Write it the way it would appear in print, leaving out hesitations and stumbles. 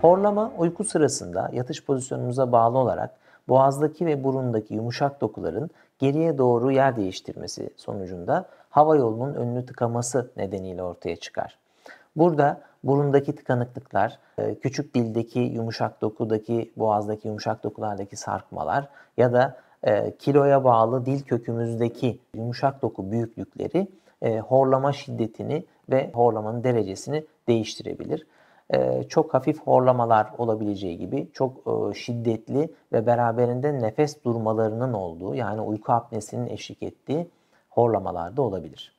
Horlama uyku sırasında yatış pozisyonumuza bağlı olarak boğazdaki ve burundaki yumuşak dokuların geriye doğru yer değiştirmesi sonucunda hava yolunun önünü tıkaması nedeniyle ortaya çıkar. Burada burundaki tıkanıklıklar, küçük dildeki yumuşak dokudaki, boğazdaki yumuşak dokulardaki sarkmalar ya da kiloya bağlı dil kökümüzdeki yumuşak doku büyüklükleri horlama şiddetini ve horlamanın derecesini değiştirebilir. Çok hafif horlamalar olabileceği gibi çok şiddetli ve beraberinde nefes durmalarının olduğu, yani uyku apnesinin eşlik ettiği horlamalar da olabilir.